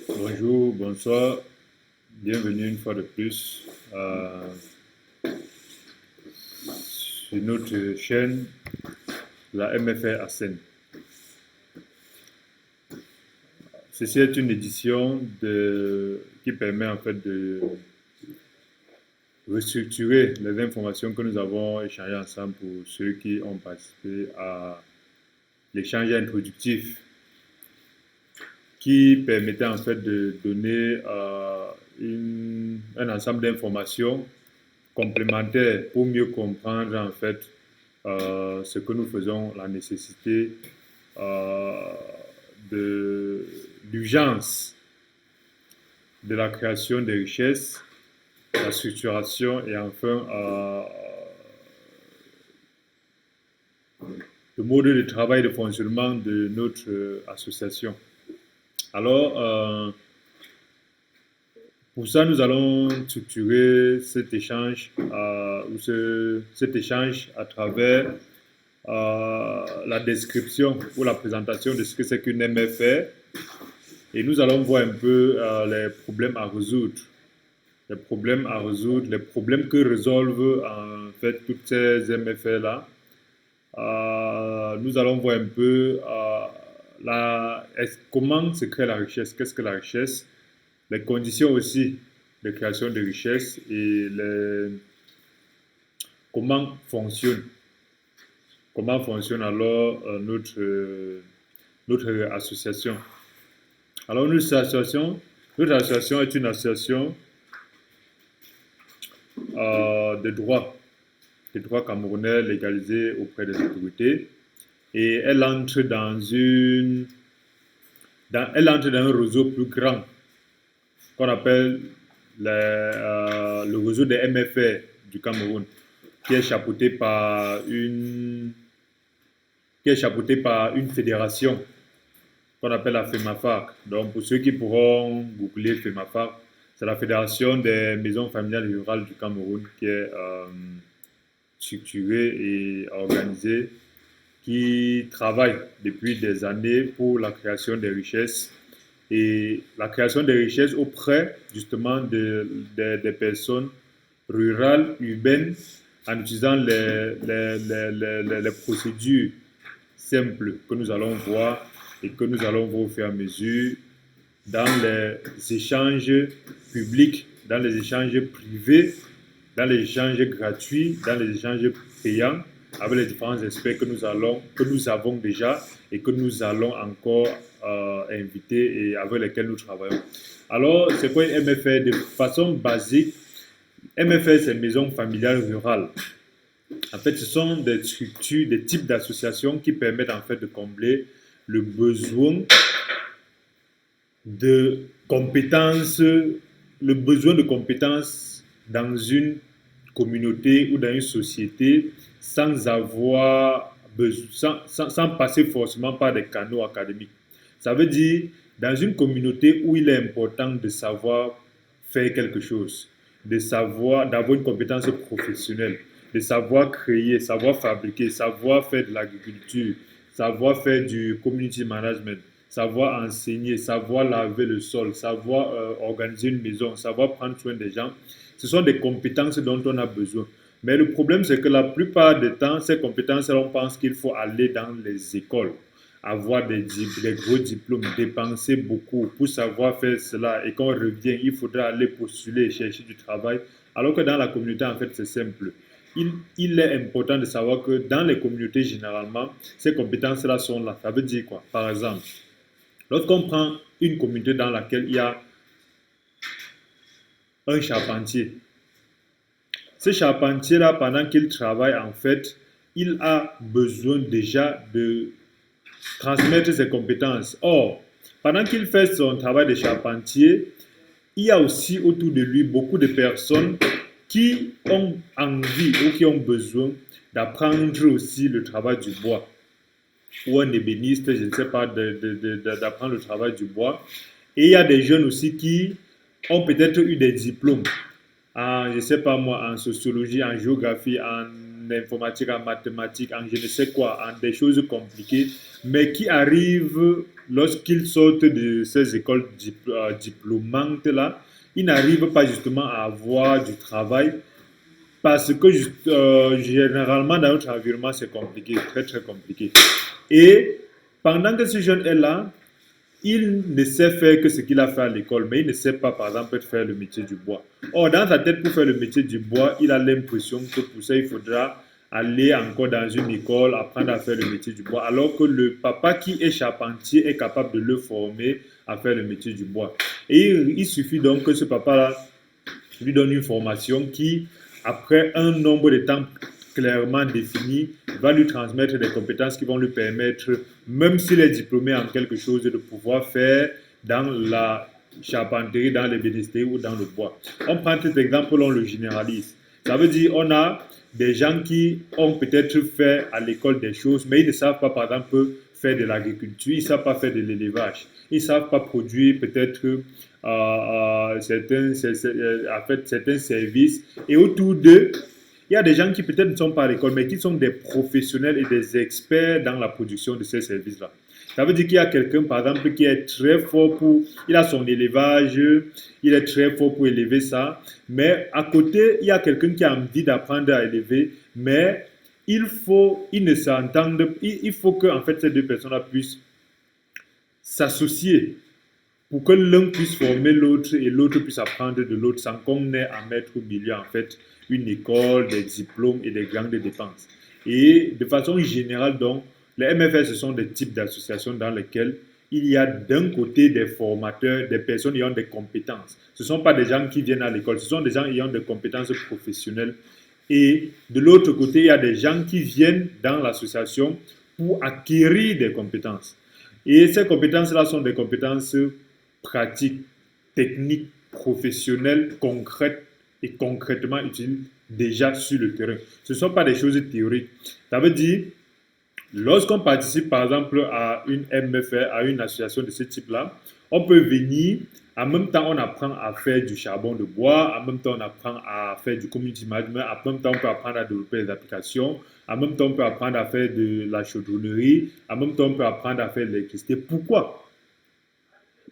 Bonjour, bonsoir, bienvenue une fois de plus sur notre chaîne, la MFR Assen. Ceci est une édition qui permet en fait de restructurer les informations que nous avons échangées ensemble pour ceux qui ont participé à l'échange introductif qui permettait en fait de donner un ensemble d'informations complémentaires pour mieux comprendre en fait ce que nous faisons, la nécessité d'urgence de la création des richesses, la structuration et enfin le mode de travail et de fonctionnement de notre association. Alors, pour ça, nous allons structurer cet échange, cet échange à travers la description ou la présentation de ce que c'est qu'une MFR. Et nous allons voir un peu les problèmes à résoudre. Les problèmes que résolvent en fait toutes ces MFR-là. Nous allons voir un peu comment se crée la richesse, qu'est-ce que la richesse, les conditions aussi de création de richesse et comment fonctionne alors notre association. Alors notre association est une association de droit camerounais légalisé auprès des autorités et elle entre dans un réseau plus grand qu'on appelle le réseau des MFR du Cameroun, qui est chapeauté par une fédération qu'on appelle la FEMAFAC. Donc pour ceux qui pourront googler FEMAFAC, c'est la Fédération des maisons familiales et rurales du Cameroun qui est structurée et organisée, qui travaille depuis des années pour la création des richesses et la création des richesses auprès justement des personnes rurales, urbaines, en utilisant les procédures simples que nous allons voir et que nous allons voir au fur et à mesure dans les échanges publics, dans les échanges privés, dans les échanges gratuits, dans les échanges payants, avec les différents experts que nous avons déjà et que nous allons encore inviter et avec lesquels nous travaillons. Alors, c'est quoi une MFR? De façon basique, MFR, c'est Maison Familiale Rurale. En fait, ce sont des structures, des types d'associations qui permettent en fait de combler le besoin de compétences, dans une communauté ou dans une société sans passer forcément par des canaux académiques. Ça veut dire dans une communauté où il est important de savoir faire quelque chose, d'avoir une compétence professionnelle, de savoir créer, savoir fabriquer, savoir faire de l'agriculture, savoir faire du community management, savoir enseigner, savoir laver le sol, savoir organiser une maison, savoir prendre soin des gens. Ce sont des compétences dont on a besoin. Mais le problème, c'est que la plupart du temps, ces compétences-là, on pense qu'il faut aller dans les écoles, avoir des gros diplômes, dépenser beaucoup pour savoir faire cela. Et quand on revient, il faudra aller postuler et chercher du travail. Alors que dans la communauté, en fait, c'est simple. Il est important de savoir que dans les communautés, généralement, ces compétences-là sont là. Ça veut dire quoi? Par exemple, lorsqu'on prend une communauté dans laquelle il y a un charpentier, ce charpentier-là, pendant qu'il travaille, en fait, il a besoin déjà de transmettre ses compétences. Or, pendant qu'il fait son travail de charpentier, il y a aussi autour de lui beaucoup de personnes qui ont envie ou qui ont besoin d'apprendre aussi le travail du bois. Ou un ébéniste, je ne sais pas, d'apprendre le travail du bois. Et il y a des jeunes aussi qui ont peut-être eu des diplômes en, je ne sais pas moi, en sociologie, en géographie, en informatique, en mathématiques, en je ne sais quoi, en des choses compliquées, mais qui arrivent, lorsqu'ils sortent de ces écoles diplômantes-là, ils n'arrivent pas justement à avoir du travail parce que généralement dans notre environnement, c'est compliqué, très très compliqué. Et pendant que ce jeune est là, il ne sait faire que ce qu'il a fait à l'école, mais il ne sait pas, par exemple, faire le métier du bois. Or, dans sa tête, pour faire le métier du bois, il a l'impression que pour ça, il faudra aller encore dans une école, apprendre à faire le métier du bois, alors que le papa qui est charpentier est capable de le former à faire le métier du bois. Et il suffit donc que ce papa-là lui donne une formation qui, après un nombre de temps clairement défini, va lui transmettre des compétences qui vont lui permettre, même s'il est diplômé en quelque chose, de pouvoir faire dans la charpenterie, dans l'ébénisterie ou dans le bois. On prend cet exemple, on le généralise. Ça veut dire on a des gens qui ont peut-être fait à l'école des choses, mais ils ne savent pas, par exemple, faire de l'agriculture, ils ne savent pas faire de l'élevage, ils ne savent pas produire peut-être certains services. Et autour d'eux, il y a des gens qui peut-être ne sont pas à l'école, mais qui sont des professionnels et des experts dans la production de ces services-là. Ça veut dire qu'il y a quelqu'un, par exemple, qui est très fort pour... Il a son élevage, il est très fort pour élever ça. Mais à côté, il y a quelqu'un qui a envie d'apprendre à élever, mais ils ne s'entendent... Il faut que, en fait, ces deux personnes-là puissent s'associer pour que l'un puisse former l'autre et l'autre puisse apprendre de l'autre sans qu'on ait à mettre au milieu, en fait, une école, des diplômes et des grandes dépenses. Et de façon générale, donc, les MFS, ce sont des types d'associations dans lesquelles il y a d'un côté des formateurs, des personnes ayant des compétences. Ce ne sont pas des gens qui viennent à l'école, ce sont des gens ayant des compétences professionnelles. Et de l'autre côté, il y a des gens qui viennent dans l'association pour acquérir des compétences. Et ces compétences-là sont des compétences pratiques, techniques, professionnelles, concrètes et concrètement utiles déjà sur le terrain. Ce ne sont pas des choses théoriques. Ça veut dire, lorsqu'on participe par exemple à une MFR, à une association de ce type-là, on peut venir, en même temps on apprend à faire du charbon de bois, en même temps on apprend à faire du community management, en même temps on peut apprendre à développer des applications, en même temps on peut apprendre à faire de la chaudronnerie, en même temps on peut apprendre à faire de l'électricité. Pourquoi?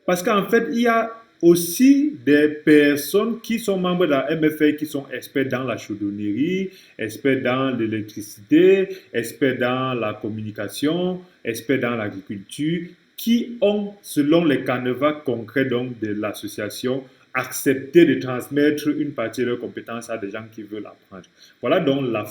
Parce qu'en fait, il y a aussi des personnes qui sont membres de la MFA qui sont experts dans la chaudronnerie, experts dans l'électricité, experts dans la communication, experts dans l'agriculture, qui ont, selon les canevas concrets donc, de l'association, accepté de transmettre une partie de leurs compétences à des gens qui veulent apprendre. Voilà donc la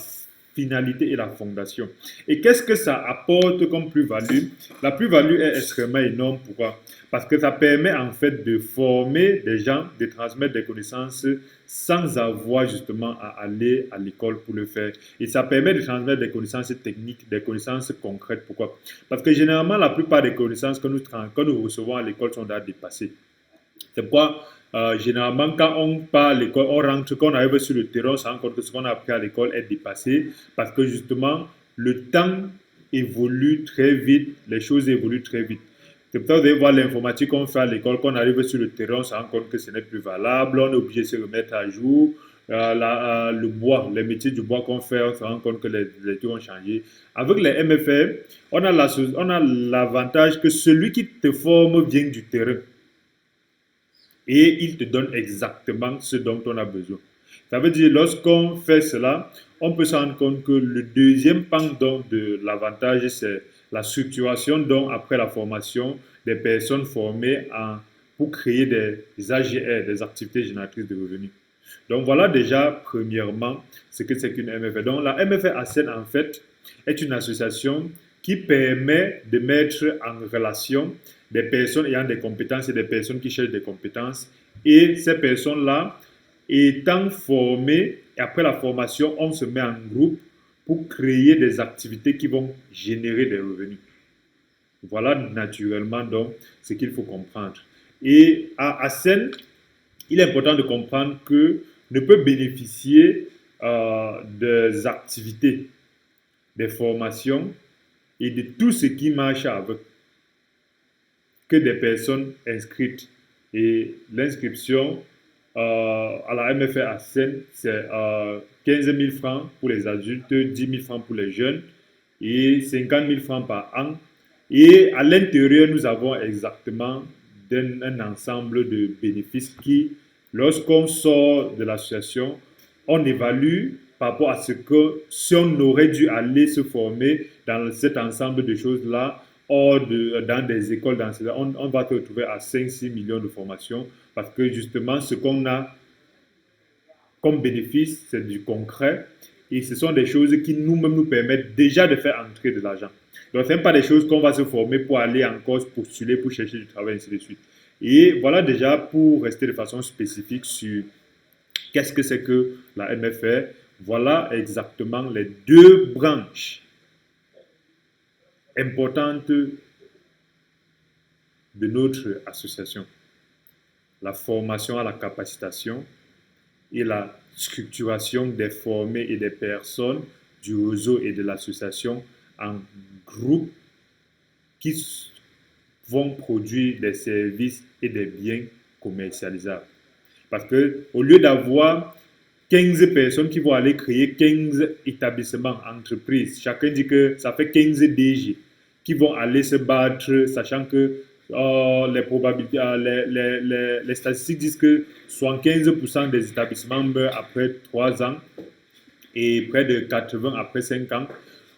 finalité et la fondation. Et qu'est-ce que ça apporte comme plus-value? La plus-value est extrêmement énorme. Pourquoi? Parce que ça permet en fait de former des gens, de transmettre des connaissances sans avoir justement à aller à l'école pour le faire. Et ça permet de transmettre des connaissances techniques, des connaissances concrètes. Pourquoi? Parce que généralement, la plupart des connaissances que nous recevons à l'école sont déjà dépassées. C'est pourquoi généralement, quand on part à l'école, on rentre, quand on arrive sur le terrain, on se rend compte que ce qu'on a appris à l'école est dépassé parce que justement, le temps évolue très vite, les choses évoluent très vite. C'est pour ça que vous allez voir l'informatique qu'on fait à l'école, quand on arrive sur le terrain, on se rend compte que ce n'est plus valable, on est obligé de se remettre à jour. Le bois, les métiers du bois qu'on fait, on se rend compte que les trucs ont changé. Avec les MFR, on a l'avantage que celui qui te forme vient du terrain. Et il te donne exactement ce dont on a besoin. Ça veut dire, lorsqu'on fait cela, on peut se rendre compte que le deuxième pan de l'avantage, c'est la structuration, donc après la formation, des personnes formées pour créer des AGR, des activités génératrices de revenus. Donc voilà déjà, premièrement, ce que c'est qu'une MFR. Donc la MFR ASCEN, en fait, est une association qui permet de mettre en relation des personnes ayant des compétences et des personnes qui cherchent des compétences. Et ces personnes-là, étant formées, et après la formation, on se met en groupe pour créer des activités qui vont générer des revenus. Voilà naturellement donc ce qu'il faut comprendre. Et à ASCEN, il est important de comprendre que ne peut bénéficier des activités, des formations et de tout ce qui marche avec que des personnes inscrites. Et l'inscription à la MFR Assen, c'est 15 000 francs pour les adultes, 10 000 francs pour les jeunes et 50 000 francs par an. Et à l'intérieur, nous avons exactement un ensemble de bénéfices qui, lorsqu'on sort de l'association, on évalue par rapport à ce que si on aurait dû aller se former dans cet ensemble de choses-là, dans des écoles, on va se retrouver à 5-6 millions de formations parce que justement, ce qu'on a comme bénéfice, c'est du concret et ce sont des choses qui nous-mêmes nous permettent déjà de faire entrer de l'argent. Donc, ce n'est pas des choses qu'on va se former pour aller encore postuler, pour chercher du travail, ainsi de suite. Et voilà déjà pour rester de façon spécifique sur qu'est-ce que c'est que la MFR. Voilà exactement les deux branches importantes de notre association. La formation à la capacitation et la structuration des formés et des personnes du réseau et de l'association en groupe qui vont produire des services et des biens commercialisables. Parce que au lieu d'avoir 15 personnes qui vont aller créer 15 établissements, entreprises, chacun dit que ça fait 15 DG qui vont aller se battre, sachant que les probabilités, les statistiques disent que 75% des établissements meurent après 3 ans et près de 80 après 5 ans.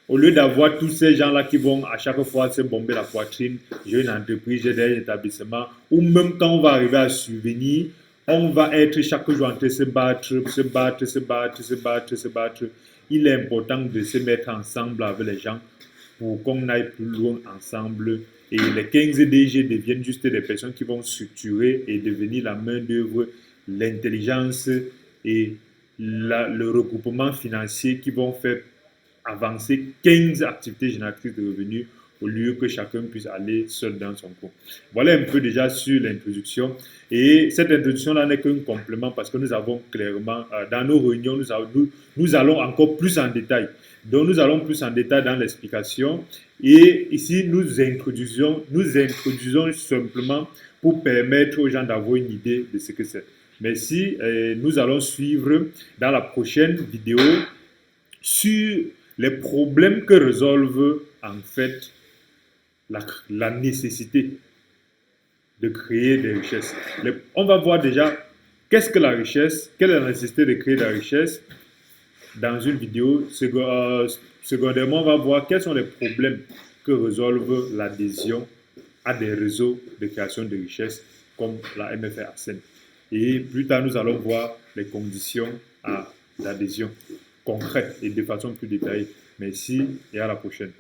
Au lieu d'avoir tous ces gens-là qui vont à chaque fois se bomber la poitrine, j'ai une entreprise, j'ai des établissements, ou même quand on va arriver à subvenir, on va être chaque jour en train de se battre, se battre, se battre, se battre, se battre. Il est important de se mettre ensemble avec les gens pour qu'on aille plus loin ensemble. Et les 15 DG deviennent juste des personnes qui vont structurer et devenir la main-d'œuvre, l'intelligence et le regroupement financier qui vont faire avancer 15 activités génératrices de revenus au lieu que chacun puisse aller seul dans son coin. Voilà un peu déjà sur l'introduction. Et cette introduction-là n'est qu'un complément parce que nous avons clairement, dans nos réunions, nous allons encore plus en détail. Donc, nous allons plus en détail dans l'explication. Et ici, nous introduisons simplement pour permettre aux gens d'avoir une idée de ce que c'est. Merci. Nous allons suivre dans la prochaine vidéo sur les problèmes que résolvent en fait la nécessité de créer des richesses. On va voir déjà qu'est-ce que la richesse, quelle est la nécessité de créer de la richesse dans une vidéo. Secondairement, on va voir quels sont les problèmes que résolvent l'adhésion à des réseaux de création de richesses comme la MFR Assen. Et plus tard, nous allons voir les conditions d'adhésion concrètes et de façon plus détaillée. Merci et à la prochaine.